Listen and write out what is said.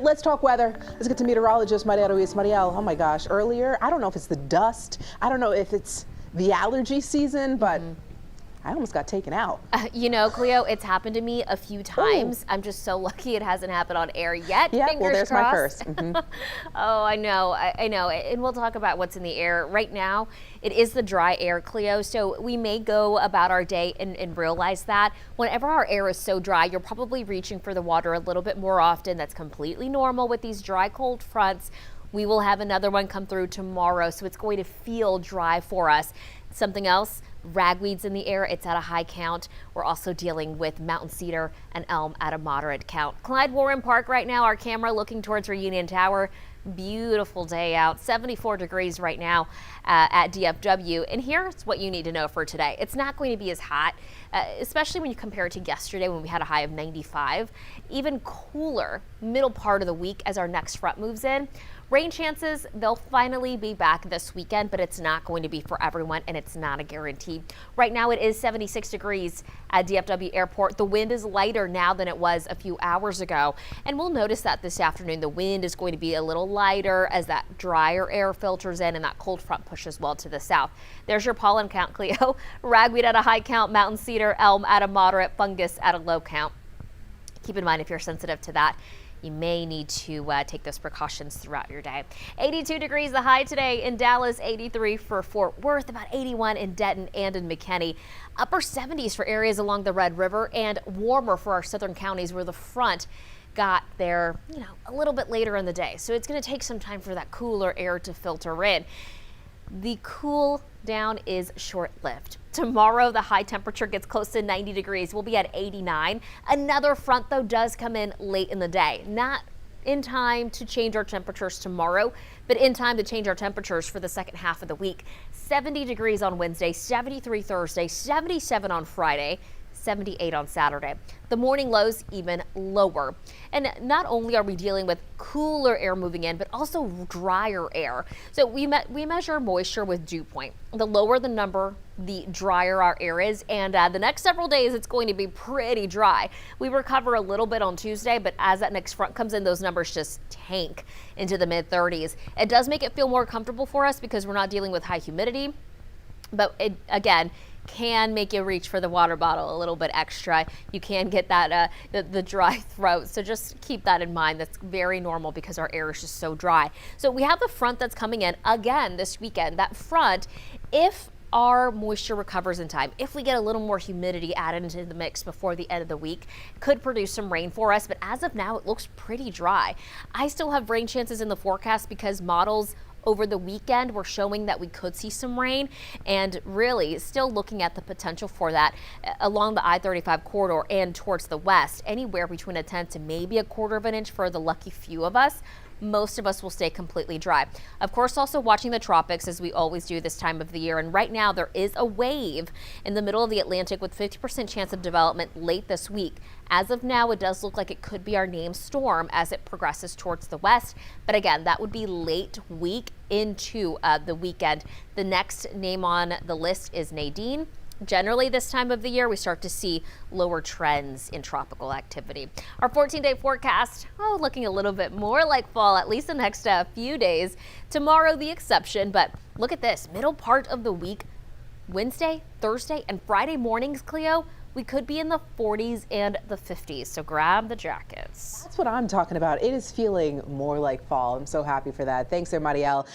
Let's talk weather. Let's get to meteorologist Mariel Ruiz. Mariel, oh my gosh, earlier, I don't know if it's the dust, I don't know if it's the allergy season, but I almost got taken out. You know, Cleo, it's happened to me a few times. Ooh. I'm just so lucky it hasn't happened on air yet. Yeah, Fingers well, there's crossed. my first. Oh, I know. And we'll talk about what's in the air. Right now, it is the dry air, Cleo, so we may go about our day and realize that whenever our air is so dry, you're probably reaching for the water a little bit more often. That's completely normal with these dry, cold fronts. We will have another one come through tomorrow, so it's going to feel dry for us. Something else, ragweeds in the air, it's at a high count. We're also dealing with mountain cedar and elm at a moderate count. Clyde Warren Park right now, our camera looking towards Reunion Tower. Beautiful day out, 74 degrees right now at DFW. And here's what you need to know for today. It's not going to be as hot, especially when you compare it to yesterday when we had a high of 95. Even cooler middle part of the week as our next front moves in. Rain chances, they'll finally be back this weekend, but it's not going to be for everyone, and it's not a guarantee. Right now it is 76 degrees at DFW Airport. The wind is lighter now than it was a few hours ago, and we'll notice that this afternoon. The wind is going to be a little lighter as that drier air filters in and that cold front pushes well to the south. There's your pollen count, Cleo. Ragweed at a high count, mountain cedar, elm at a moderate, fungus at a low count. Keep in mind if you're sensitive to that, you may need to take those precautions throughout your day. 82 degrees the high today in Dallas, 83 for Fort Worth, about 81 in Denton and in McKinney. Upper 70s for areas along the Red River and warmer for our southern counties where the front got there, a little bit later in the day. So it's going to take some time for that cooler air to filter in. The cool down is short-lived. Tomorrow, the high temperature gets close to 90 degrees. We'll be at 89. Another front, though, does come in late in the day. Not in time to change our temperatures tomorrow, but in time to change our temperatures for the second half of the week. 70 degrees on Wednesday, 73 Thursday, 77 on Friday, 78 on Saturday. The morning lows even lower. And not only are we dealing with cooler air moving in, but also drier air. So we measure moisture with dew point. The lower the number, the drier our air is. And the next several days, it's going to be pretty dry. We recover a little bit on Tuesday, but as that next front comes in, those numbers just tank into the mid 30s. It does make it feel more comfortable for us because we're not dealing with high humidity. But it, again, can make you reach for the water bottle a little bit extra. You can get that the dry throat, so just keep that in mind. That's very normal because our air is just so dry. So we have the front that's coming in again this weekend. That front, if our moisture recovers in time, if we get a little more humidity added into the mix before the end of the week, could produce some rain for us. But as of now, it looks pretty dry. I still have rain chances in the forecast because models over the weekend we're showing that we could see some rain, and really still looking at the potential for that along the I-35 corridor and towards the west, anywhere between a 10 to maybe a quarter of an inch for the lucky few of us. Most of us will stay completely dry. Of course, also watching the tropics as we always do this time of the year. And right now there is a wave in the middle of the Atlantic with 50% chance of development late this week. As of now, it does look like it could be our named storm as it progresses towards the west. But again, that would be late week into the weekend. The next name on the list is Nadine. Generally, this time of the year, we start to see lower trends in tropical activity. Our 14-day forecast, looking a little bit more like fall, at least the next few days. Tomorrow, the exception, but look at this. Middle part of the week, Wednesday, Thursday, and Friday mornings, Cleo, we could be in the 40s and the 50s, so grab the jackets. That's what I'm talking about. It is feeling more like fall. I'm so happy for that. Thanks, Mariel.